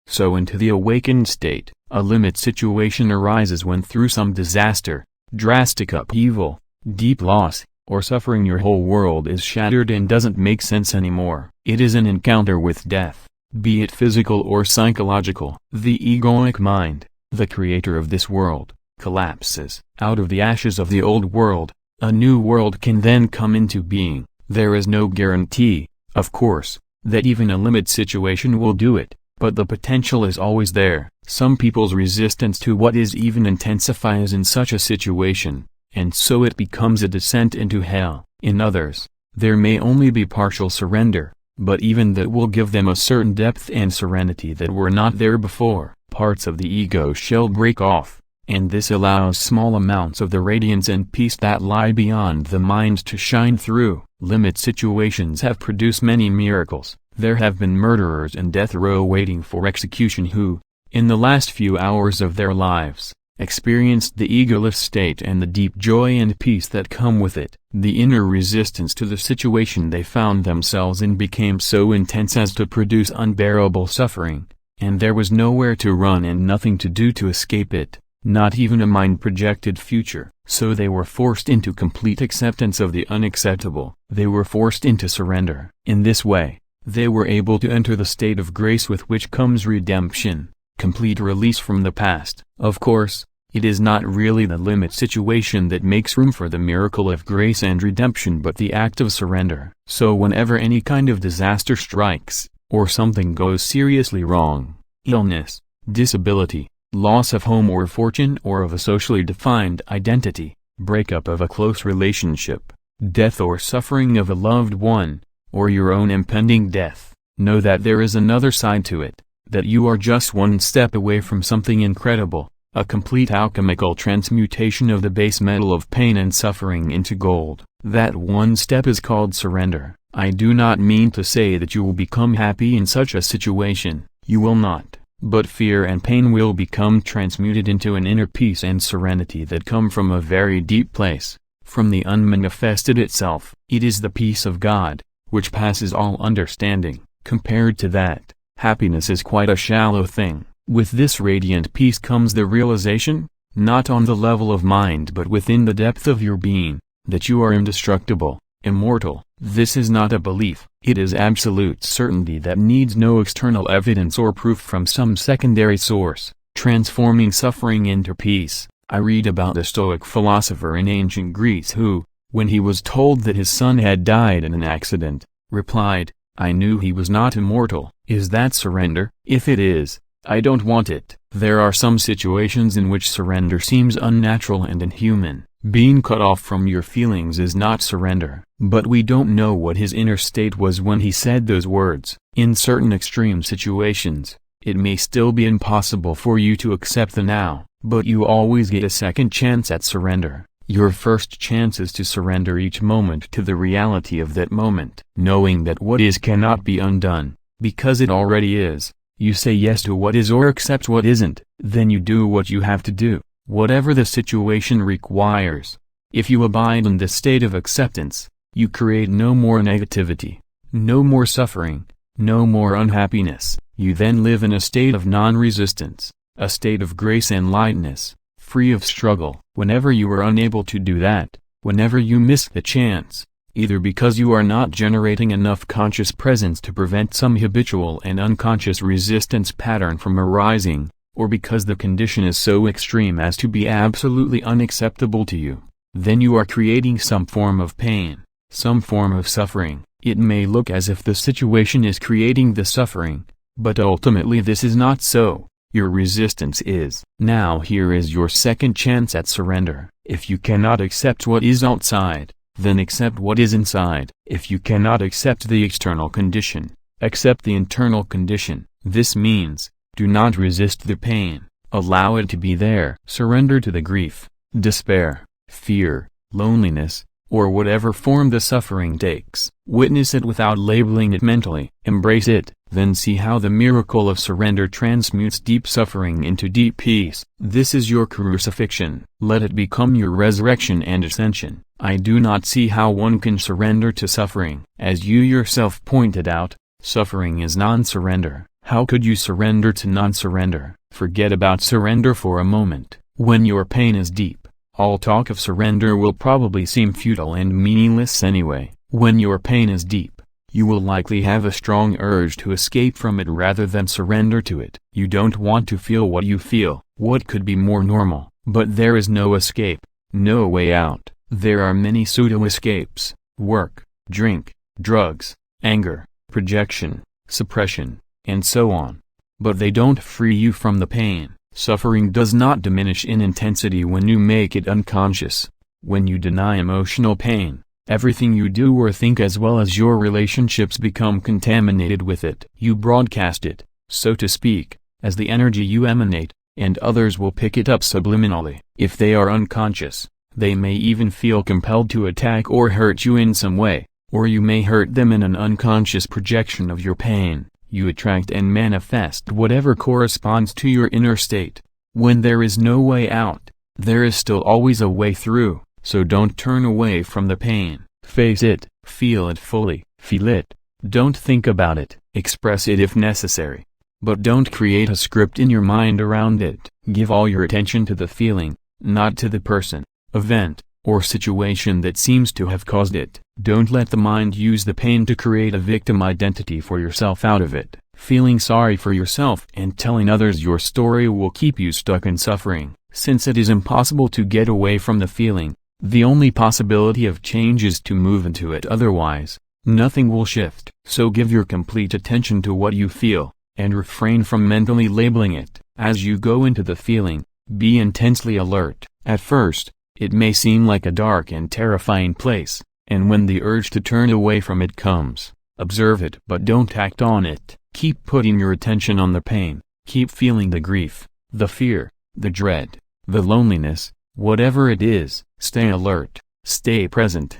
so into the awakened state. A limit situation arises when through some disaster, drastic upheaval, deep loss, or suffering your whole world is shattered and doesn't make sense anymore. It is an encounter with death, be it physical or psychological. The egoic mind, the creator of this world, collapses. Out of the ashes of the old world, a new world can then come into being. There is no guarantee, of course, that even a limit situation will do it, but the potential is always there. Some people's resistance to what is even intensifies in such a situation, and so it becomes a descent into hell. In others, there may only be partial surrender, but even that will give them a certain depth and serenity that were not there before. Parts of the ego shell break off, and this allows small amounts of the radiance and peace that lie beyond the mind to shine through. Limit situations have produced many miracles. There have been murderers in death row waiting for execution who, in the last few hours of their lives, experienced the egoless state and the deep joy and peace that come with it. The inner resistance to the situation they found themselves in became so intense as to produce unbearable suffering, and there was nowhere to run and nothing to do to escape it, not even a mind-projected future. So they were forced into complete acceptance of the unacceptable. They were forced into surrender. In this way, they were able to enter the state of grace with which comes redemption, complete release from the past. Of course, It is not really the limit situation that makes room for the miracle of grace and redemption, but the act of surrender. So whenever any kind of disaster strikes, or something goes seriously wrong, illness, disability, loss of home or fortune or of a socially defined identity, breakup of a close relationship, death or suffering of a loved one, or your own impending death, know that there is another side to it, that you are just one step away from something incredible, a complete alchemical transmutation of the base metal of pain and suffering into gold. That one step is called surrender. I do not mean to say that you will become happy in such a situation, you will not, but fear and pain will become transmuted into an inner peace and serenity that come from a very deep place, from the unmanifested itself. It is the peace of God, which passes all understanding. Compared to that, happiness is quite a shallow thing. With this radiant peace comes the realization, not on the level of mind but within the depth of your being, that you are indestructible, immortal. This is not a belief, it is absolute certainty that needs no external evidence or proof from some secondary source, transforming suffering into peace. I read about a Stoic philosopher in ancient Greece who, when he was told that his son had died in an accident, replied, "I knew he was not immortal." Is that surrender? If it is, I don't want it. There are some situations in which surrender seems unnatural and inhuman. Being cut off from your feelings is not surrender. But we don't know what his inner state was when he said those words. In certain extreme situations, it may still be impossible for you to accept the now, but you always get a second chance at surrender. Your first chance is to surrender each moment to the reality of that moment. Knowing that what is cannot be undone, because it already is. You say yes to what is or accept what isn't, then you do what you have to do, whatever the situation requires. If you abide in this state of acceptance, you create no more negativity, no more suffering, no more unhappiness. You then live in a state of non-resistance, a state of grace and lightness, free of struggle. Whenever you are unable to do that, whenever you miss the chance, either because you are not generating enough conscious presence to prevent some habitual and unconscious resistance pattern from arising, or because the condition is so extreme as to be absolutely unacceptable to you, then you are creating some form of pain, some form of suffering. It may look as if the situation is creating the suffering, but ultimately this is not so. Your resistance is. Now here is your second chance at surrender. If you cannot accept what is outside, then accept what is inside. If you cannot accept the external condition, accept the internal condition. This means, do not resist the pain, allow it to be there. Surrender to the grief, despair, fear, loneliness, or whatever form the suffering takes. Witness it without labeling it mentally. Embrace it, then see how the miracle of surrender transmutes deep suffering into deep peace. This is your crucifixion. Let it become your resurrection and ascension. I do not see how one can surrender to suffering. As you yourself pointed out, suffering is non-surrender. How could you surrender to non-surrender? Forget about surrender for a moment. When your pain is deep, all talk of surrender will probably seem futile and meaningless anyway. When your pain is deep, you will likely have a strong urge to escape from it rather than surrender to it. You don't want to feel what you feel. What could be more normal? But there is no escape, no way out. There are many pseudo-escapes: work, drink, drugs, anger, projection, suppression, and so on. But they don't free you from the pain. Suffering does not diminish in intensity when you make it unconscious. When you deny emotional pain, everything you do or think as well as your relationships become contaminated with it. You broadcast it, so to speak, as the energy you emanate, and others will pick it up subliminally. If they are unconscious, they may even feel compelled to attack or hurt you in some way, or you may hurt them in an unconscious projection of your pain. You attract and manifest whatever corresponds to your inner state. When there is no way out, there is still always a way through, so don't turn away from the pain. Face it, feel it fully, feel it. Don't think about it, express it if necessary. But don't create a script in your mind around it. Give all your attention to the feeling, not to the person, event, or situation that seems to have caused it. Don't let the mind use the pain to create a victim identity for yourself out of it. Feeling sorry for yourself and telling others your story will keep you stuck in suffering. Since it is impossible to get away from the feeling, the only possibility of change is to move into it. Otherwise, nothing will shift. So give your complete attention to what you feel, and refrain from mentally labeling it. As you go into the feeling, be intensely alert. At first, it may seem like a dark and terrifying place, and when the urge to turn away from it comes, observe it but don't act on it. Keep putting your attention on the pain, keep feeling the grief, the fear, the dread, the loneliness, whatever it is. Stay alert, stay present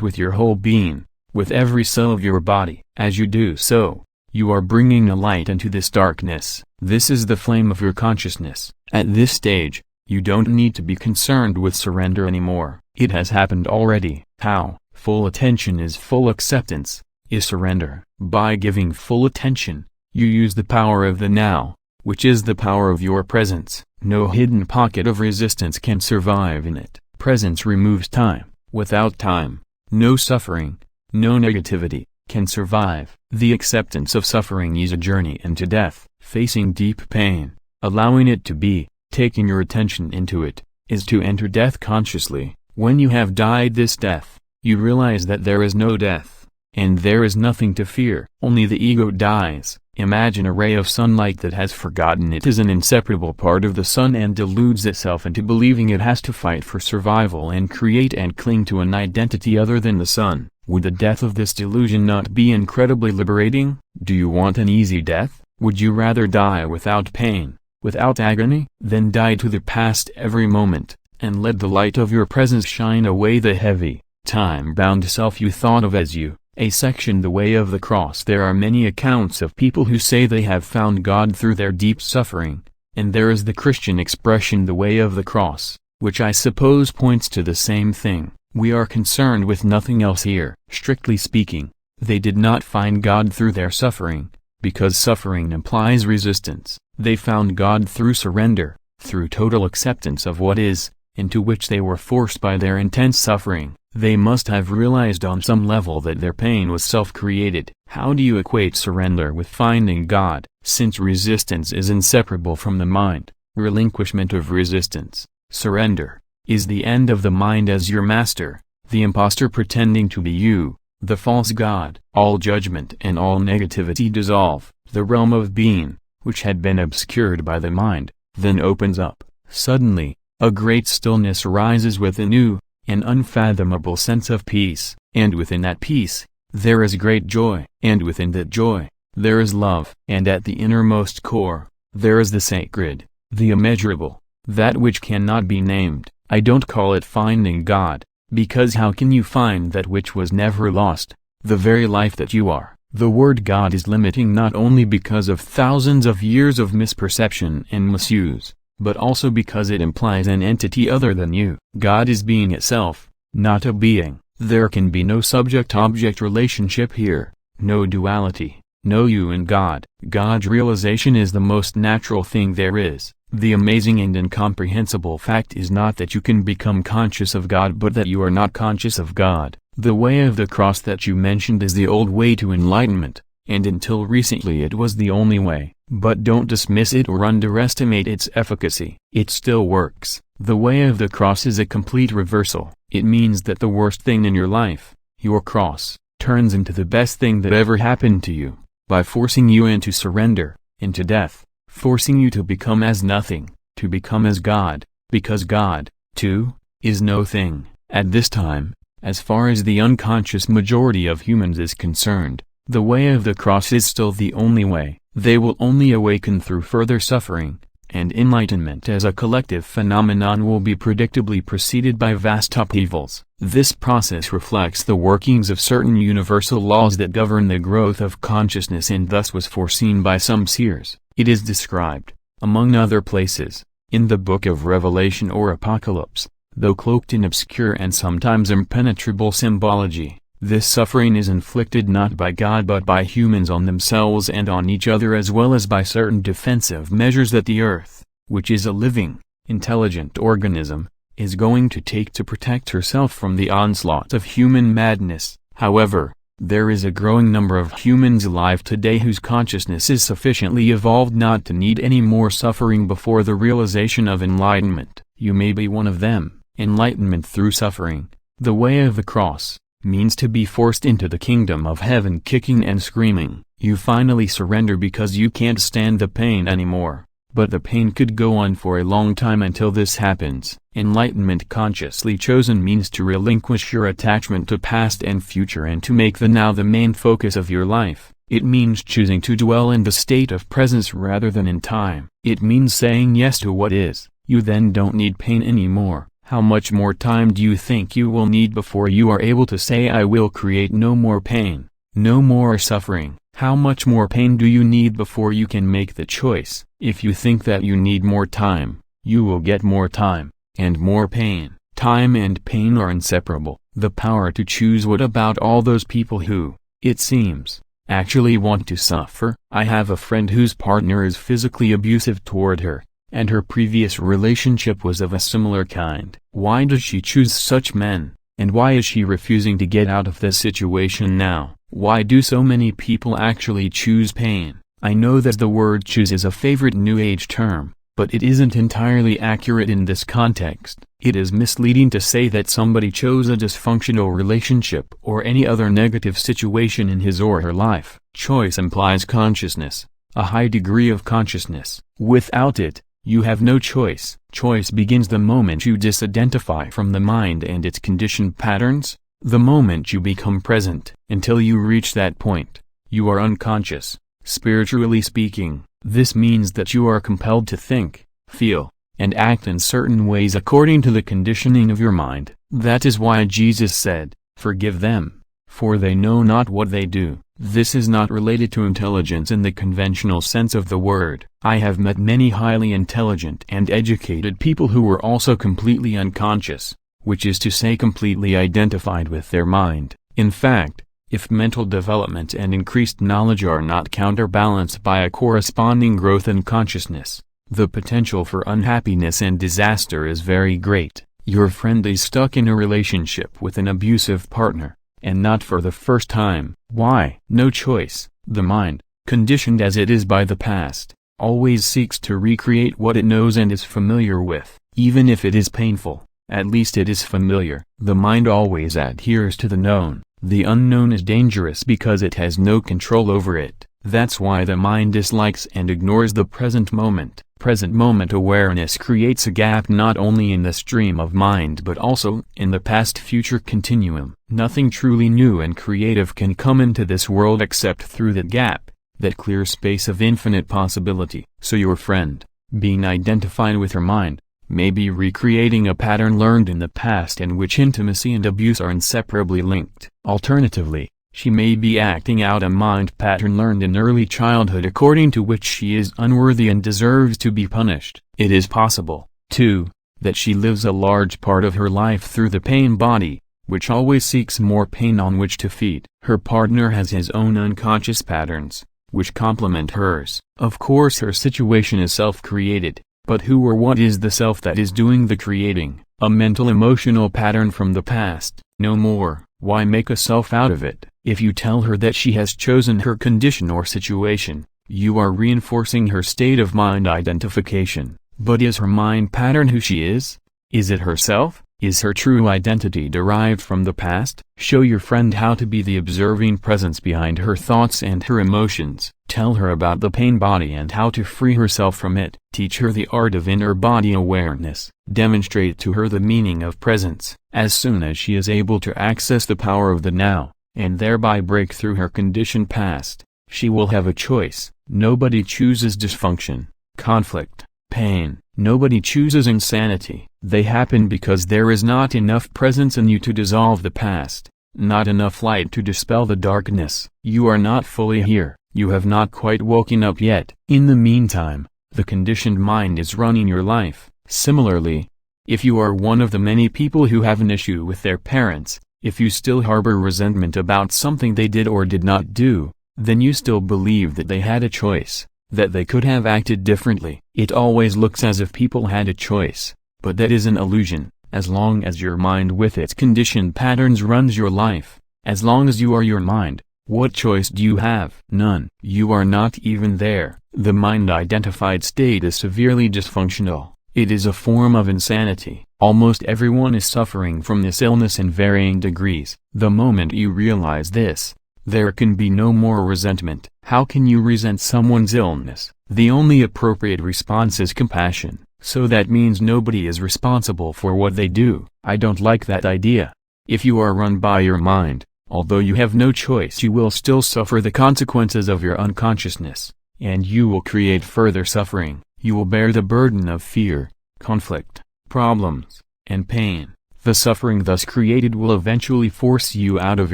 with your whole being, with every cell of your body. As you do so, you are bringing a light into this darkness. This is the flame of your consciousness. At this stage, you don't need to be concerned with surrender anymore. It has happened already. How? Full attention is full acceptance, is surrender. By giving full attention, you use the power of the now, which is the power of your presence. No hidden pocket of resistance can survive in it. Presence removes time. Without time, no suffering, no negativity, can survive. The acceptance of suffering is a journey into death. Facing deep pain, allowing it to be, taking your attention into it, is to enter death consciously. When you have died this death, you realize that there is no death, and there is nothing to fear. Only the ego dies. Imagine a ray of sunlight that has forgotten it is an inseparable part of the sun and deludes itself into believing it has to fight for survival and create and cling to an identity other than the sun. Would the death of this delusion not be incredibly liberating? Do you want an easy death? Would you rather die without pain, without agony? Then die to the past every moment, and let the light of your presence shine away the heavy, time-bound self you thought of as you. A section The Way of the Cross. There are many accounts of people who say they have found God through their deep suffering, and there is the Christian expression The Way of the Cross, which I suppose points to the same thing. We are concerned with nothing else here. Strictly speaking, they did not find God through their suffering, because suffering implies resistance. They found God through surrender, through total acceptance of what is, into which they were forced by their intense suffering. They must have realized on some level that their pain was self-created. How do you equate surrender with finding God? Since resistance is inseparable from the mind, relinquishment of resistance, surrender, is the end of the mind as your master, the impostor pretending to be you, the false God. All judgment and all negativity dissolve. The realm of being, which had been obscured by the mind, then opens up. Suddenly, a great stillness arises within you, an unfathomable sense of peace, and within that peace, there is great joy, and within that joy, there is love, and at the innermost core, there is the sacred, the immeasurable, that which cannot be named. I don't call it finding God, because how can you find that which was never lost, the very life that you are? The word God is limiting not only because of thousands of years of misperception and misuse, but also because it implies an entity other than you. God is being itself, not a being. There can be no subject-object relationship here, no duality, no you and God. God's realization is the most natural thing there is. The amazing and incomprehensible fact is not that you can become conscious of God but that you are not conscious of God. The way of the cross that you mentioned is the old way to enlightenment, and until recently it was the only way. But don't dismiss it or underestimate its efficacy. It still works. The way of the cross is a complete reversal. It means that the worst thing in your life, your cross, turns into the best thing that ever happened to you, by forcing you into surrender, into death, forcing you to become as nothing, to become as God, because God, too, is no thing. At this time, as far as the unconscious majority of humans is concerned, the way of the cross is still the only way. They will only awaken through further suffering, and enlightenment as a collective phenomenon will be predictably preceded by vast upheavals. This process reflects the workings of certain universal laws that govern the growth of consciousness and thus was foreseen by some seers. It is described, among other places, in the Book of Revelation or Apocalypse, though cloaked in obscure and sometimes impenetrable symbology. This suffering is inflicted not by God but by humans on themselves and on each other, as well as by certain defensive measures that the earth, which is a living, intelligent organism, is going to take to protect herself from the onslaught of human madness. However, There is a growing number of humans alive today whose consciousness is sufficiently evolved not to need any more suffering before the realization of enlightenment. You may be one of them. Enlightenment through suffering, the way of the cross, means to be forced into the kingdom of heaven kicking and screaming. You finally surrender because you can't stand the pain anymore. But the pain could go on for a long time until this happens. Enlightenment consciously chosen means to relinquish your attachment to past and future and to make the now the main focus of your life. It means choosing to dwell in the state of presence rather than in time. It means saying yes to what is. You then don't need pain anymore. How much more time do you think you will need before you are able to say I will create no more pain, no more suffering? How much more pain do you need before you can make the choice? If you think that you need more time, you will get more time, and more pain. Time and pain are inseparable. The power to choose. What about all those people who, it seems, actually want to suffer? I have a friend whose partner is physically abusive toward her, and her previous relationship was of a similar kind. Why does she choose such men? And why is she refusing to get out of this situation now? Why do so many people actually choose pain? I know that the word choose is a favorite New Age term, but it isn't entirely accurate in this context. It is misleading to say that somebody chose a dysfunctional relationship or any other negative situation in his or her life. Choice implies consciousness, a high degree of consciousness. Without it, you have no choice. Choice begins the moment you disidentify from the mind and its conditioned patterns, the moment you become present. Until you reach that point, you are unconscious. Spiritually speaking, this means that you are compelled to think, feel, and act in certain ways according to the conditioning of your mind. That is why Jesus said, "Forgive them, for they know not what they do." This is not related to intelligence in the conventional sense of the word. I have met many highly intelligent and educated people who were also completely unconscious, which is to say completely identified with their mind. In fact, if mental development and increased knowledge are not counterbalanced by a corresponding growth in consciousness, the potential for unhappiness and disaster is very great. Your friend is stuck in a relationship with an abusive partner, and not for the first time. Why? No choice. The mind, conditioned as it is by the past, always seeks to recreate what it knows and is familiar with. Even if it is painful, at least it is familiar. The mind always adheres to the known. The unknown is dangerous because it has no control over it. That's why the mind dislikes and ignores the present moment. Present moment awareness creates a gap not only in the stream of mind but also in the past-future continuum. Nothing truly new and creative can come into this world except through that gap, that clear space of infinite possibility. So your friend, being identified with her mind, may be recreating a pattern learned in the past in which intimacy and abuse are inseparably linked. Alternatively, she may be acting out a mind pattern learned in early childhood according to which she is unworthy and deserves to be punished. It is possible, too, that she lives a large part of her life through the pain body, which always seeks more pain on which to feed. Her partner has his own unconscious patterns, which complement hers. Of course her situation is self-created. But who or what is the self that is doing the creating? A mental emotional pattern from the past. No more. Why make a self out of it? If you tell her that she has chosen her condition or situation, you are reinforcing her state of mind identification. But is her mind pattern who she is? Is it herself? Is her true identity derived from the past? Show your friend how to be the observing presence behind her thoughts and her emotions. Tell her about the pain body and how to free herself from it. Teach her the art of inner body awareness. Demonstrate to her the meaning of presence. As soon as she is able to access the power of the now, and thereby break through her conditioned past, she will have a choice. Nobody chooses dysfunction, conflict, pain. Nobody chooses insanity. They happen because there is not enough presence in you to dissolve the past, not enough light to dispel the darkness. You are not fully here. You have not quite woken up yet. In the meantime, the conditioned mind is running your life. Similarly, if you are one of the many people who have an issue with their parents, if you still harbor resentment about something they did or did not do, then you still believe that they had a choice, that they could have acted differently. It always looks as if people had a choice, but that is an illusion. As long as your mind with its conditioned patterns runs your life, As long as you are your mind, what choice do you have? None. You are not even there. The mind-identified state is severely dysfunctional. It is a form of insanity. Almost everyone is suffering from this illness in varying degrees. The moment you realize this, there can be no more resentment. How can you resent someone's illness? The only appropriate response is compassion. So that means nobody is responsible for what they do. I don't like that idea. If you are run by your mind, although you have no choice, you will still suffer the consequences of your unconsciousness, and you will create further suffering. You will bear the burden of fear, conflict, problems, and pain. The suffering thus created will eventually force you out of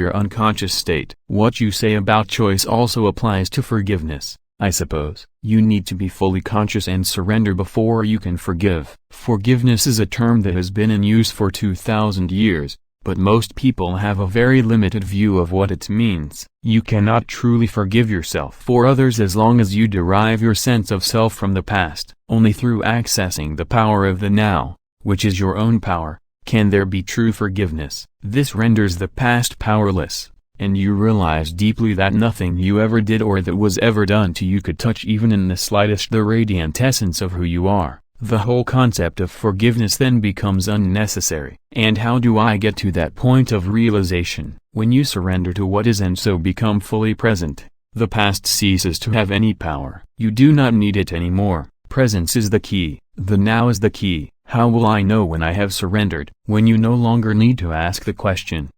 your unconscious state. What you say about choice also applies to forgiveness, I suppose. You need to be fully conscious and surrender before you can forgive. Forgiveness is a term that has been in use for 2,000 years, but most people have a very limited view of what it means. You cannot truly forgive yourself for others as long as you derive your sense of self from the past. Only through accessing the power of the now, which is your own power, can there be true forgiveness. This renders the past powerless, and you realize deeply that nothing you ever did or that was ever done to you could touch even in the slightest the radiant essence of who you are. The whole concept of forgiveness then becomes unnecessary. And how do I get to that point of realization? When you surrender to what is and so become fully present, the past ceases to have any power. You do not need it anymore. Presence is the key. The now is the key. How will I know when I have surrendered? When you no longer need to ask the question,